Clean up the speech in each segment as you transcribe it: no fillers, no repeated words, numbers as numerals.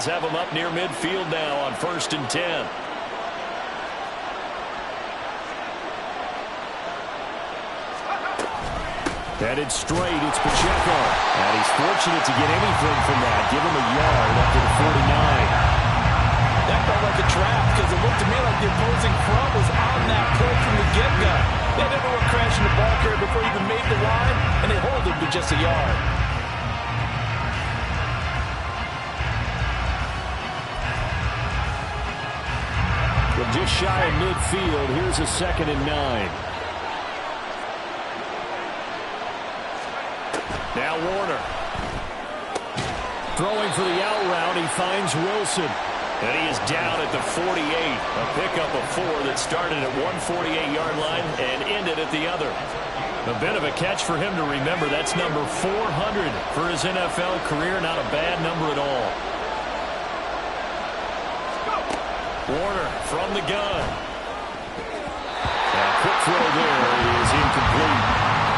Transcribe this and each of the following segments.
Browns have them up near midfield now on 1st and 10. Headed straight, it's Pacheco. And he's fortunate to get anything from that. Give him a yard up to the 49. That felt like a trap because it looked to me like the opposing front was on that play from the get-go. They never were crashing the ball carrier before he even made the line, and they hold him to just a yard. From just shy of midfield, here's a 2nd and 9. Now Warner. Throwing for the out route, he finds Wilson. And he is down at the 48. A pickup of 4 that started at one 48-yard line and ended at the other. A bit of a catch for him to remember. That's number 400 for his NFL career. Not a bad number at all. Warner from the gun. A quick throw there is incomplete.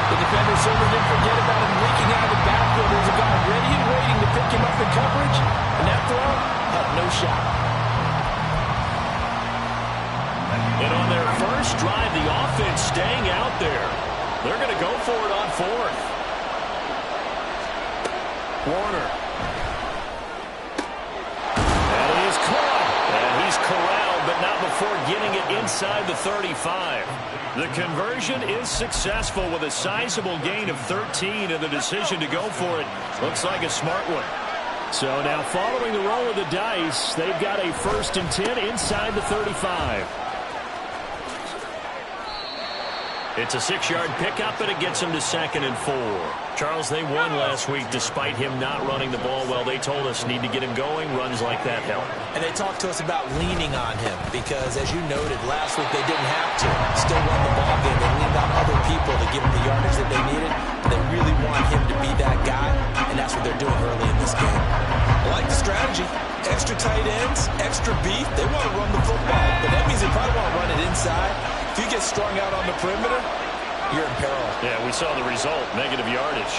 The defender certainly didn't forget about him leaking out of the backfield. There's a guy ready and waiting to pick him up in coverage. And that throw had no shot. And on their first drive, the offense staying out there. They're going to go for it on 4th. Warner. And he is caught. And he's corralled, but not before getting it inside the 35. The conversion is successful with a sizable gain of 13, and the decision to go for it looks like a smart one. So now following the roll of the dice, they've got a 1st and 10 inside the 35. It's a 6-yard pickup, and it gets him to 2nd and 4. Charles, they won last week despite him not running the ball well. They told us need to get him going. Runs like that help. And they talked to us about leaning on him because, as you noted, last week they didn't have to. Still won the ball game. They leaned on other people to give them the yardage that they needed. They really want him to be that guy, and that's what they're doing early in this game. I like the strategy. Extra tight ends, extra beef. They want to run the football, but that means they probably want to run it inside. If you get strung out on the perimeter, you're in peril. Yeah, we saw the result, negative yardage.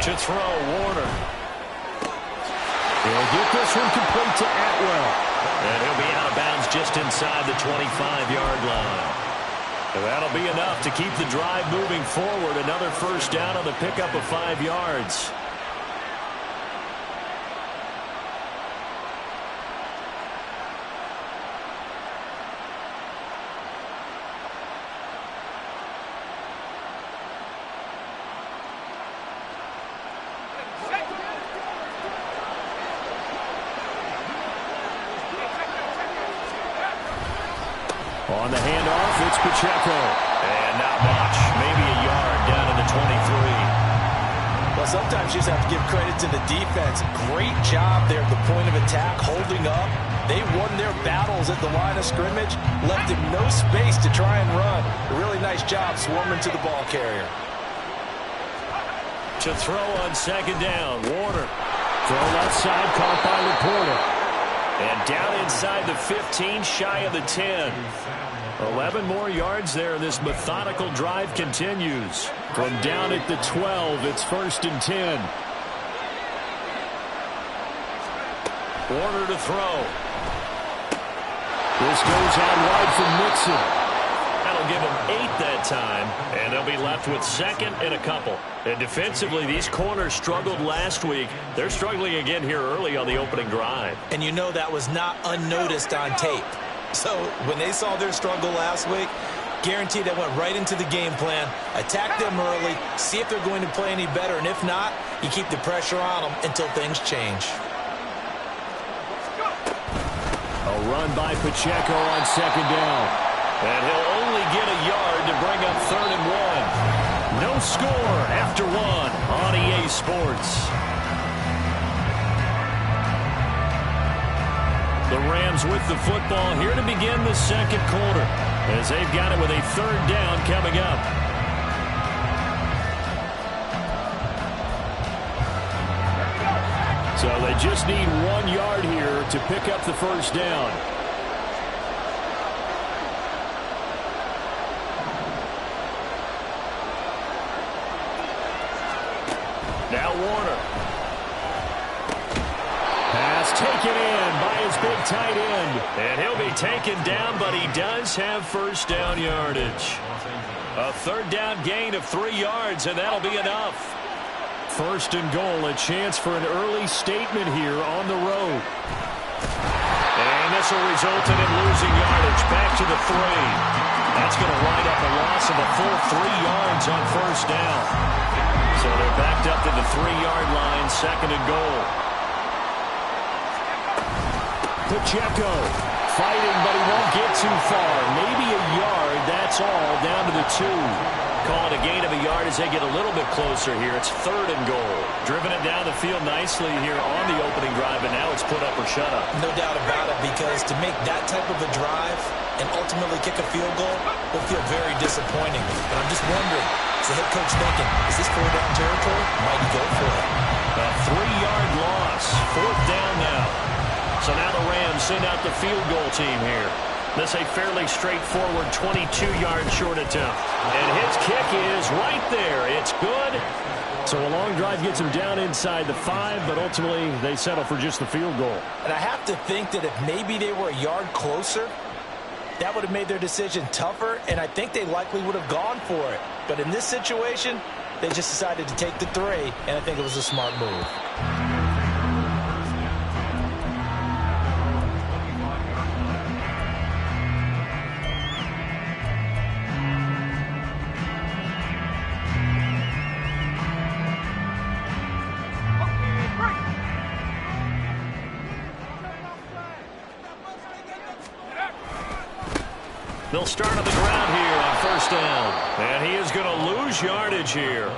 To throw, Warner. He'll get this one complete to Atwell. And he'll be out of bounds just inside the 25-yard line. And that'll be enough to keep the drive moving forward. Another 1st down on the pickup of 5 yards. On the handoff, it's Pacheco. And not much. Maybe a yard down in the 23. Well, sometimes you just have to give credit to the defense. Great job there at the point of attack, holding up. They won their battles at the line of scrimmage, left him no space to try and run. A really nice job swarming to the ball carrier. To throw on 2nd down, Warner. Throw left side, caught by Laporta. And down inside the 15, shy of the 10. 11 more yards there, and this methodical drive continues. From down at the 12, it's 1st and 10. Warner to throw. This goes out wide from Mixon. That'll give them 8 that time, and they'll be left with 2nd and a couple. And defensively, these corners struggled last week. They're struggling again here early on the opening drive. And you know that was not unnoticed on tape. So when they saw their struggle last week, guaranteed they went right into the game plan, attack them early, see if they're going to play any better, and if not, you keep the pressure on them until things change. A run by Pacheco on 2nd down. And he'll only get a yard to bring up 3rd and 1. No score after 1 on EA Sports. The Rams with the football here to begin the 2nd quarter, as they've got it with a 3rd down coming up. So they just need 1 yard here to pick up the 1st down. Warner. Pass taken in by his big tight end. And he'll be taken down, but he does have first down yardage. A third down gain of 3 yards, and that'll be enough. First and goal, a chance for an early statement here on the road. And this will result in him losing yardage. Back to the 3. That's going to wind up a loss of a full 3 yards on first down. So they're backed up to the 3-yard line, second and goal. Pacheco fighting, but he won't get too far. Maybe a yard, that's all, down to the 2. Call it a gain of a yard as they get a little bit closer here. It's third and goal. Driven it down the field nicely here on the opening drive, and now it's put up or shut up. No doubt about it, because to make that type of a drive and ultimately kick a field goal will feel very disappointing. But I'm just wondering, is the head coach thinking, is this 4-down territory? Might he go for it? A 3-yard loss. Fourth down now. So now the Rams send out the field goal team here. This a fairly straightforward 22-yard short attempt. And his kick is right there. It's good. So a long drive gets him down inside the 5, but ultimately they settle for just the field goal. And I have to think that if maybe they were a yard closer, that would have made their decision tougher, and I think they likely would have gone for it. But in this situation, they just decided to take the 3, and I think it was a smart move. They'll start on the ground here on first down. And he is going to lose yardage here.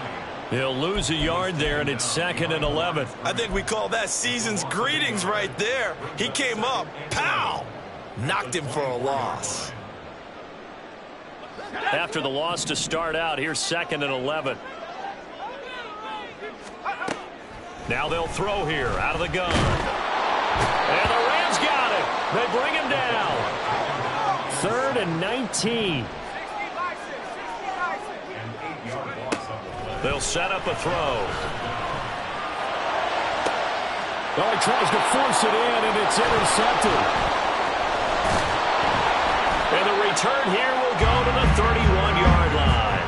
He'll lose a yard there, and it's second and 11. I think we call that season's greetings right there. He came up, pow! Knocked him for a loss. After the loss to start out, here's second and 11. Now they'll throw here out of the gun. And the Rams got it. They bring him down. Third and 19. They'll set up a throw. Well, he tries to force it in, and it's intercepted. And the return here will go to the 31-yard line.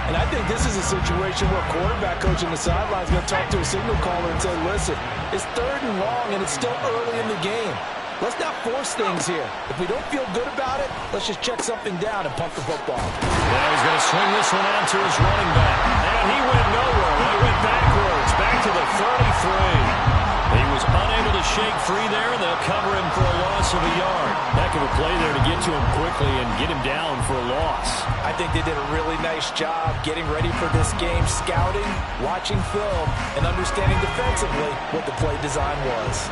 And I think this is a situation where a quarterback coach on the sideline is going to talk to a signal caller and say, listen, it's third and long, and it's still early in the game. Let's not force things here. If we don't feel good about it, let's just check something down and pump the football. Now he's going to swing this one out to his running back. And he went nowhere. He went backwards, back to the 33. He was unable to shake free there, and they'll cover him for a loss of a yard. Heck of a play there to get to him quickly and get him down for a loss. I think they did a really nice job getting ready for this game, scouting, watching film, and understanding defensively what the play design was.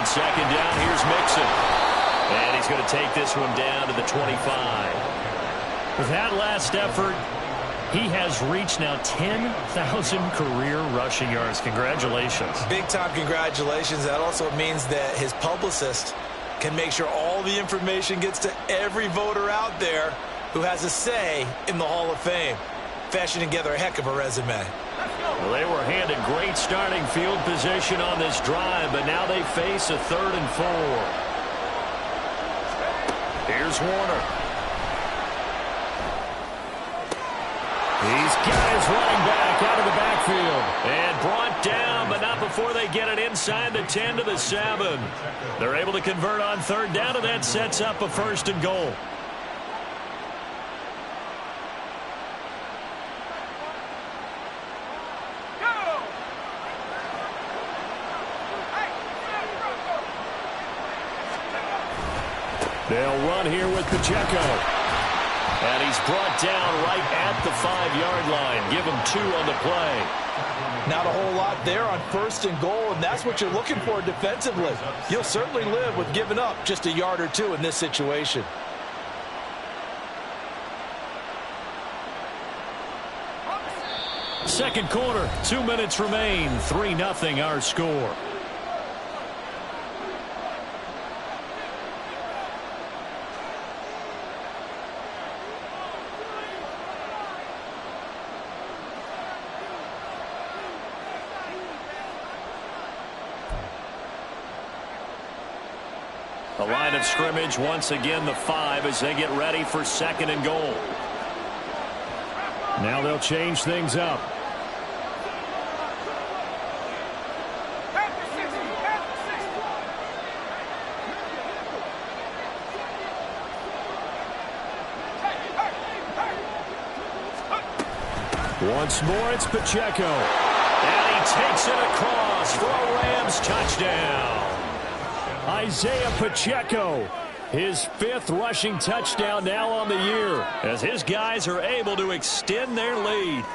Second down, here's Mixon. And he's going to take this one down to the 25. With that last effort, he has reached now 10,000 career rushing yards. Congratulations. Big-time congratulations. That also means that his publicist can make sure all the information gets to every voter out there who has a say in the Hall of Fame. Fashioning together a heck of a resume. Well, they were handed great starting field position on this drive, but now they face a 3rd and 4. Here's Warner. He's got his running back out of the backfield. And brought down, but not before they get it inside the 10 to the 7. They're able to convert on 3rd down, and that sets up a 1st and goal. They'll run here with Pacheco. And he's brought down right at the 5-yard line. Give him 2 on the play. Not a whole lot there on 1st and goal, and that's what you're looking for defensively. You'll certainly live with giving up just a yard or 2 in this situation. Second quarter, 2 minutes remain, 3-0 our score. The line of scrimmage, once again the 5 as they get ready for second and goal. Now they'll change things up. Once more, it's Pacheco. And he takes it across for a Rams touchdown. Isaiah Pacheco, his 5th rushing touchdown now on the year, as his guys are able to extend their lead.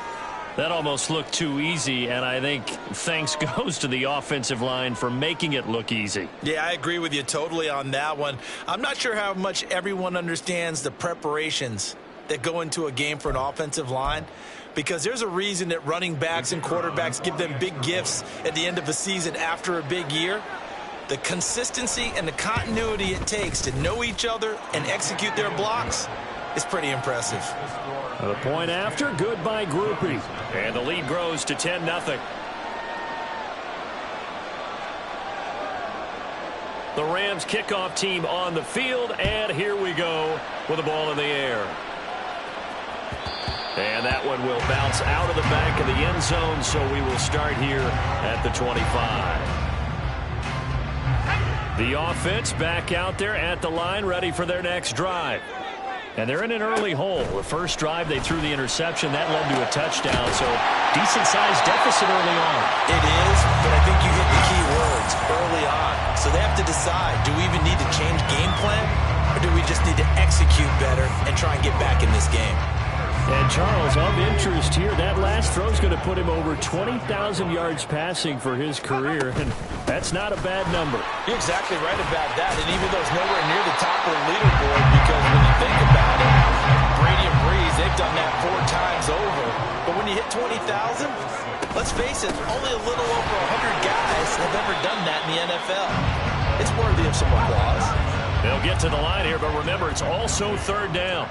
That almost looked too easy, and I think thanks goes to the offensive line for making it look easy. Yeah, I agree with you totally on that one. I'm not sure how much everyone understands the preparations that go into a game for an offensive line, because there's a reason that running backs and quarterbacks give them big gifts at the end of a season after a big year. The consistency and the continuity it takes to know each other and execute their blocks is pretty impressive. The point after, good by Groupie. And the lead grows to 10-0. The Rams kickoff team on the field, and here we go with the ball in the air. And that one will bounce out of the back of the end zone, so we will start here at the 25. The offense back out there at the line, ready for their next drive. And they're in an early hole. The first drive, they threw the interception. That led to a touchdown, so decent-sized deficit early on. It is, but I think you hit the key words, early on. So they have to decide, do we even need to change game plan, or do we just need to execute better and try and get back in this game? And Charles, of interest here, that last throw is going to put him over 20,000 yards passing for his career, and that's not a bad number. You're exactly right about that, and even though it's nowhere near the top of the leaderboard, because when you think about it, Brady and Breeze, they've done that 4 times over. But when you hit 20,000, let's face it, only a little over 100 guys have ever done that in the NFL. It's worthy of some applause. They'll get to the line here, but remember, it's also third down.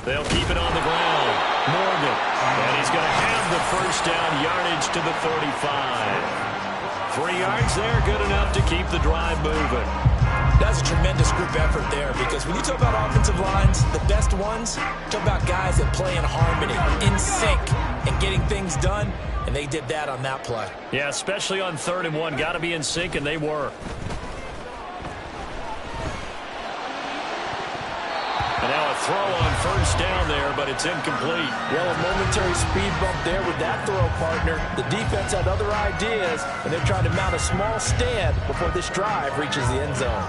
They'll keep it on the ground. Morgan. And he's going to have the first down, yardage to the 35. 3 yards there, good enough to keep the drive moving. That's a tremendous group effort there, because when you talk about offensive lines, the best ones, talk about guys that play in harmony, in sync, and getting things done, and they did that on that play. Yeah, especially on 3rd and 1. Got to be in sync, and they were. And now a throw on first down there, but it's incomplete. Well, a momentary speed bump there with that throw, partner. The defense had other ideas, and they're trying to mount a small stand before this drive reaches the end zone.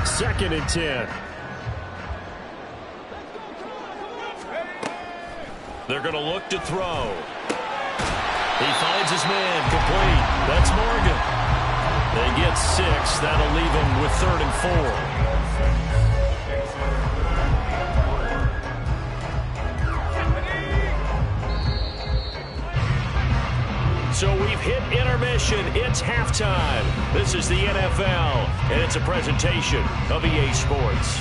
2nd and 10. They're going to look to throw. He finds his man, complete. That's Morgan. They get 6. That'll leave them with 3rd and 4. So we've hit intermission. It's halftime. This is the NFL, and it's a presentation of EA Sports.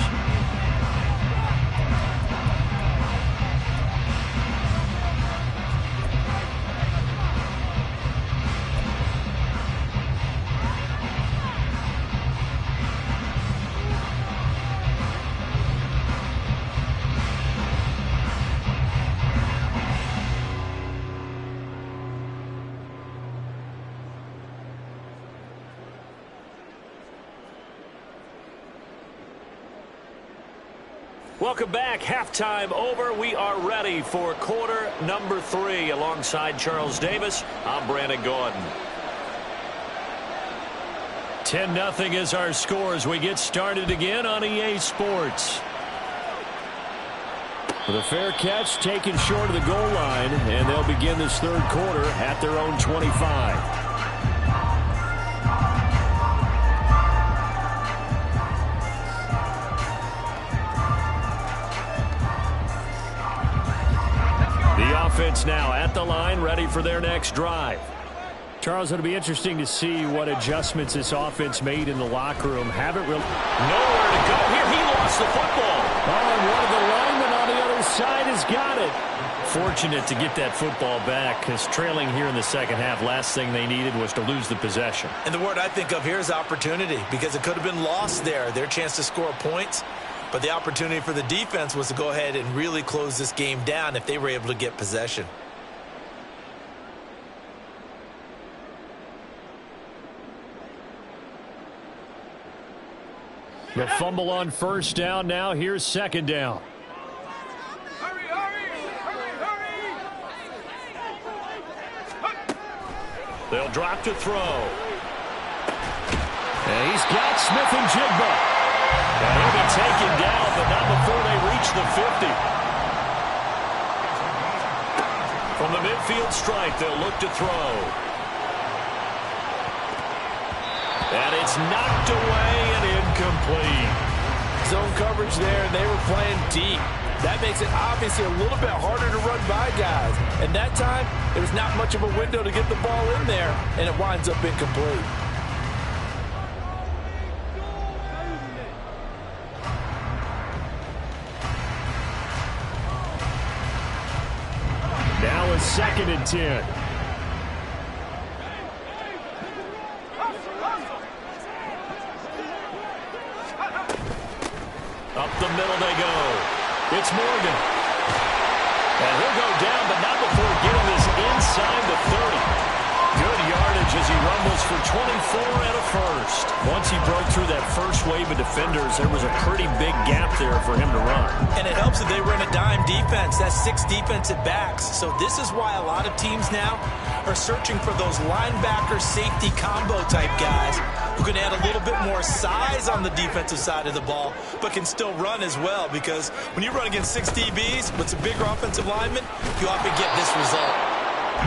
Welcome back. Halftime over. We are ready for quarter number 3. Alongside Charles Davis, I'm Brandon Gordon. 10-0 is our score as we get started again on EA Sports. With a fair catch taken short of the goal line, and they'll begin this 3rd quarter at their own 25. offense now at the line, ready for their next drive. Charles, it'll be interesting to see what adjustments this offense made in the locker room. Haven't really nowhere to go here. He lost the football. Oh, and one of the linemen on the other side has got it. Fortunate to get that football back, because trailing here in the second half, last thing they needed was to lose the possession. And the word I think of here is opportunity, because it could have been lost there. Their chance to score points, but the opportunity for the defense was to go ahead and really close this game down if they were able to get possession. The fumble on first down. Now here's second down. They'll drop to throw. And he's got Smith and Jigba. And he'll be taken down, but not before they reach the 50. From the midfield stripe, they'll look to throw. And it's knocked away and incomplete. Zone coverage there, and they were playing deep. That makes it obviously a little bit harder to run by guys. And that time, there was not much of a window to get the ball in there, and it winds up incomplete. Now it's 2nd and 10. Up the middle they go. It's Morgan. And he'll go down, but not before getting this inside the 30. Good yardage as he rumbles for 24 and a first. Once he broke through that first wave of defenders, there was a pretty big gap there for him to run. And it helps that they were in a dime defense. That's 6 defensive backs. So this is why a lot of teams now are searching for those linebacker safety combo type guys who can add a little bit more size on the defensive side of the ball, but can still run as well, because when you run against 6 DBs with some bigger offensive linemen, you often get this result.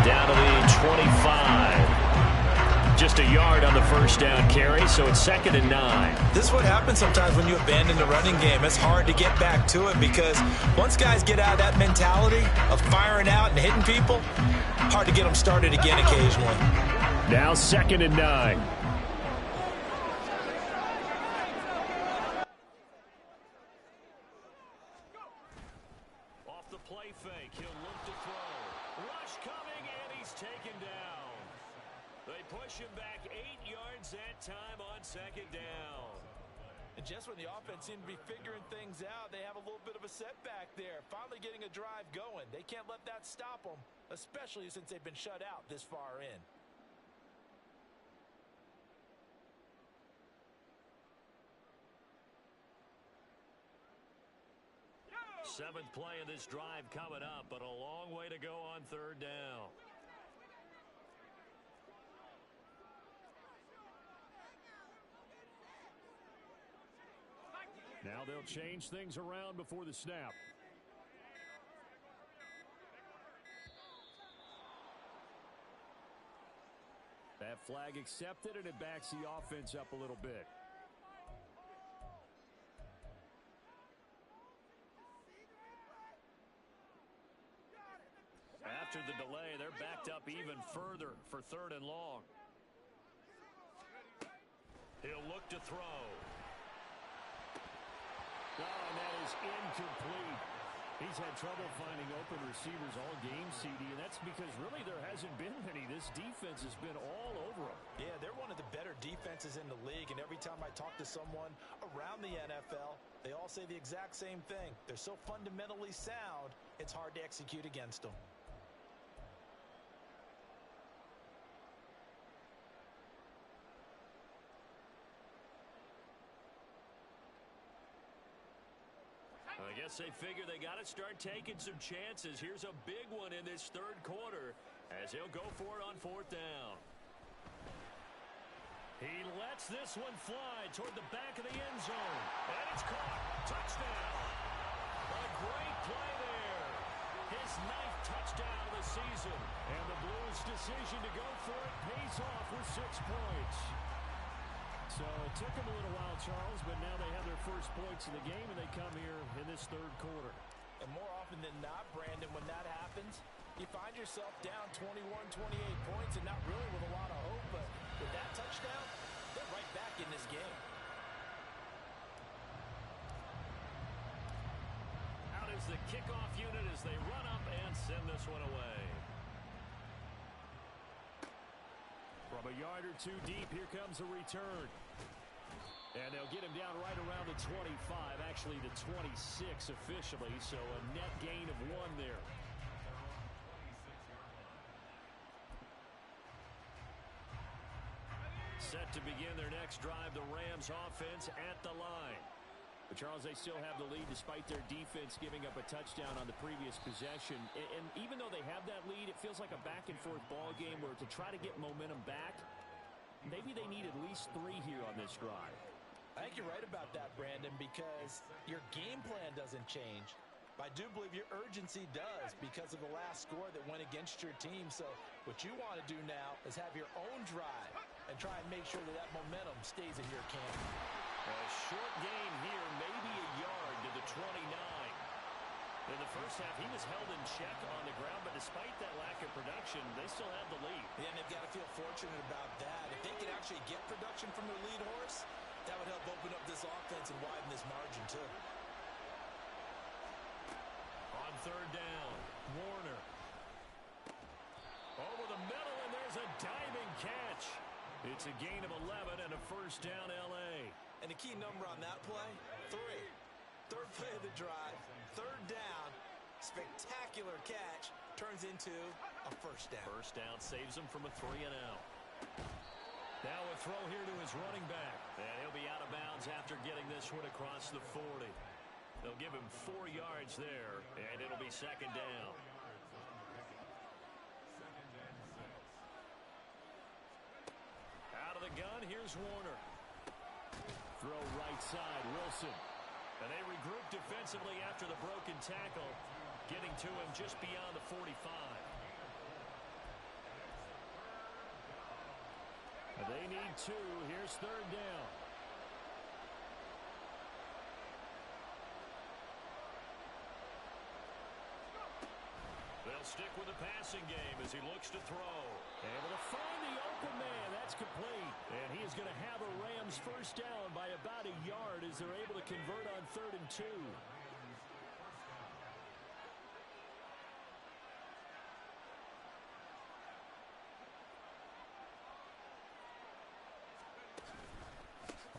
Down to the 25. Just a yard on the first down carry, so it's 2nd and 9. This is what happens sometimes when you abandon the running game. It's hard to get back to it, because once guys get out of that mentality of firing out and hitting people, hard to get them started again occasionally. Now 2nd and 9. Off the play fake, he'll look to throw. Rush coming, and he's taken down. They push him back 8 yards that time on 2nd down. And just when the offense seemed to be figuring things out, they have a little bit of a setback there. Finally getting a drive going. They can't let that stop them, especially since they've been shut out this far in. Seventh play of this drive coming up, but a long way to go on 3rd down. Now they'll change things around before the snap. That flag accepted, and it backs the offense up a little bit. After the delay, they're backed up even further for 3rd and long. He'll look to throw. Oh, and that is incomplete. He's had trouble finding open receivers all game, CD, and that's because really there hasn't been many. This defense has been all over them. Yeah, they're one of the better defenses in the league, and every time I talk to someone around the NFL, they all say the exact same thing. They're so fundamentally sound, it's hard to execute against them. I guess they figure they got to start taking some chances. Here's a big one in this 3rd quarter as he'll go for it on 4th down. He lets this one fly toward the back of the end zone. And it's caught. Touchdown. A great play there. His 9th touchdown of the season. And the Blues' decision to go for it pays off with 6 points. So it took them a little while, Charles, but now they have their first points of the game, and they come here in this 3rd quarter. And more often than not, Brandon, when that happens, you find yourself down 21, 28 points and not really with a lot of hope. But with that touchdown, they're right back in this game. Out is the kickoff unit as they run up and send this one away. From a yard or two deep, here comes a return. And they'll get him down right around the 25, actually the 26 officially, so a net gain of 1 there. Set to begin their next drive, the Rams offense at the line. But Charles, they still have the lead despite their defense giving up a touchdown on the previous possession. And even though they have that lead, it feels like a back-and-forth ball game where to try to get momentum back, maybe they need at least 3 here on this drive. I think you're right about that, Brandon, because your game plan doesn't change. But I do believe your urgency does because of the last score that went against your team. So what you want to do now is have your own drive and try and make sure that that momentum stays in your camp. A short gain here, maybe a yard to the 29. In the first half, he was held in check on the ground, but despite that lack of production, they still have the lead. Yeah, and they've got to feel fortunate about that. If they can actually get production from their lead horse, that would help open up this offense and widen this margin, too. On third down, Warner. Over the middle, and there's a diving catch. It's a gain of 11 and a first down, L.A. And the key number on that play, 3. Third play of the drive, third down, spectacular catch, turns into a first down. First down saves him from a 3-and-out. Now a throw here to his running back. And he'll be out of bounds after getting this one across the 40. They'll give him 4 yards there, and it'll be second down. Out of the gun, here's Warner. Throw right side, Wilson. And they regroup defensively after the broken tackle, getting to him just beyond the 45. They need 2. Here's third down. They'll stick with the passing game as he looks to throw. Able to find the open man. That's complete. And he is going to have a Rams first down by about a yard as they're able to convert on 3rd and 2.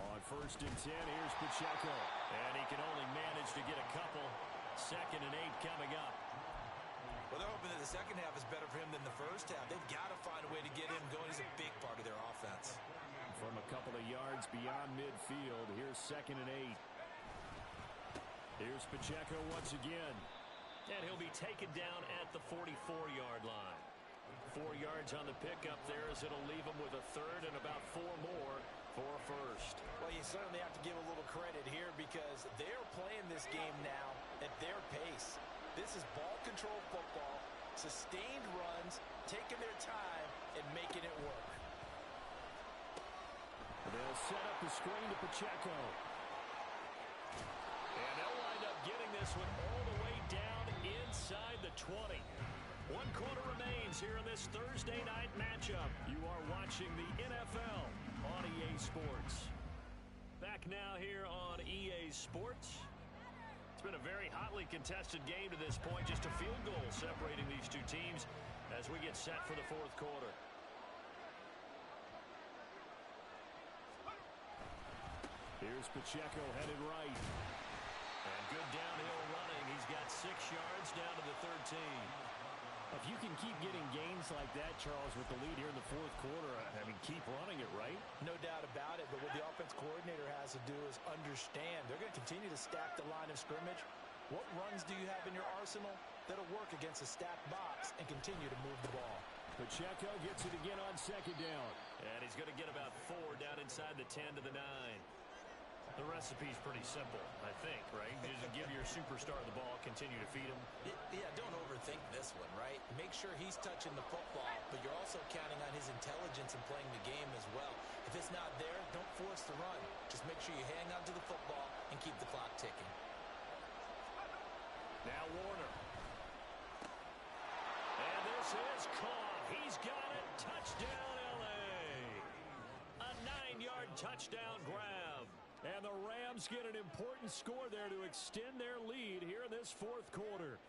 On 1st and 10, here's Pacheco. And he can only manage to get a couple. 2nd and 8 coming up. Well, they're hoping that the second half is better for him than the first half. They've got to find a way to get him going. He's a big part of their offense. From a couple of yards beyond midfield, here's 2nd and 8. Here's Pacheco once again. And he'll be taken down at the 44-yard line. 4 yards on the pickup there as it'll leave him with a 3rd and about 4 more for a first. Well, you certainly have to give a little credit here because they're playing this game now at their pace. This is ball control football, sustained runs, taking their time and making it work. They'll set up the screen to Pacheco. And they'll wind up getting this one all the way down inside the 20. 1 quarter remains here in this Thursday night matchup. You are watching the NFL on EA Sports. Back now here on EA Sports. It's been a very hotly contested game to this point. Just a field goal separating these two teams as we get set for the 4th quarter. Here's Pacheco headed right. And good downhill running. He's got 6 yards down to the 13. If you can keep getting gains like that, Charles, with the lead here in the 4th quarter, I mean, keep running it, right? No doubt about it, but what the offense coordinator has to do is understand. They're going to continue to stack the line of scrimmage. What runs do you have in your arsenal that'll work against a stacked box and continue to move the ball? Pacheco gets it again on 2nd down. And he's going to get about 4 down inside the 10 to the 9. The recipe's pretty simple, I think, right? You just give your superstar the ball, continue to feed him. Yeah, don't overthink this one, right? Make sure he's touching the football, but you're also counting on his intelligence in playing the game as well. If it's not there, don't force the run. Just make sure you hang on to the football and keep the clock ticking. Now Warner. And this is caught. He's got it. Touchdown, L.A. A 9-yard touchdown grab. And the Rams get an important score there to extend their lead here in this fourth quarter.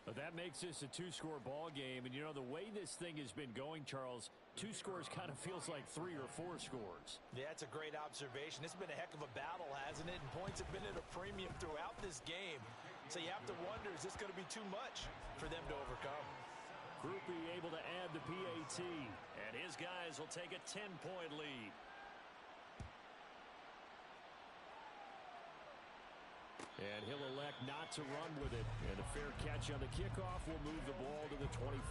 But that makes this a two-score ball game. And, you know, the way this thing has been going, Charles, 2 scores kind of feels like 3 or 4 scores. Yeah, that's a great observation. It's been a heck of a battle, hasn't it? And points have been at a premium throughout this game. So you have to wonder, is this going to be too much for them to overcome? Groupie able to add the PAT. And his guys will take a 10-point lead. And he'll elect not to run with it. And a fair catch on the kickoff will move the ball to the 25.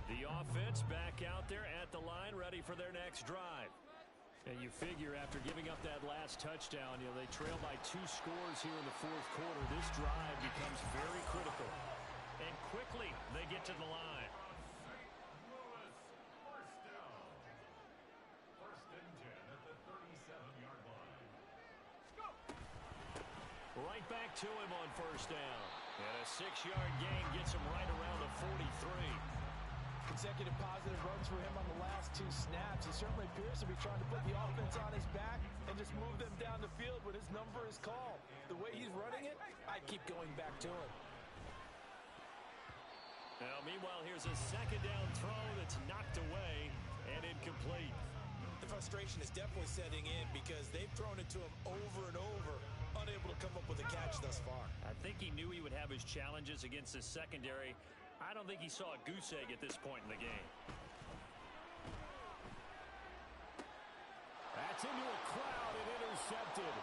The offense back out there at the line, ready for their next drive. And you figure after giving up that last touchdown, you know, they trail by 2 scores here in the fourth quarter. This drive becomes very critical. And quickly they get to the line. Right back to him on first down. And a 6-yard gain gets him right around the 43. Consecutive positive runs for him on the last 2 snaps. He certainly appears to be trying to put the offense on his back and just move them down the field when his number is called. The way he's running it, I'd keep going back to him. Now, meanwhile, here's a second down throw that's knocked away and incomplete. The frustration is definitely setting in because they've thrown it to him over and over, unable to come up with a catch thus far. I think he knew he would have his challenges against his secondary. I don't think he saw a goose egg at this point in the game. That's into a crowd and intercepted.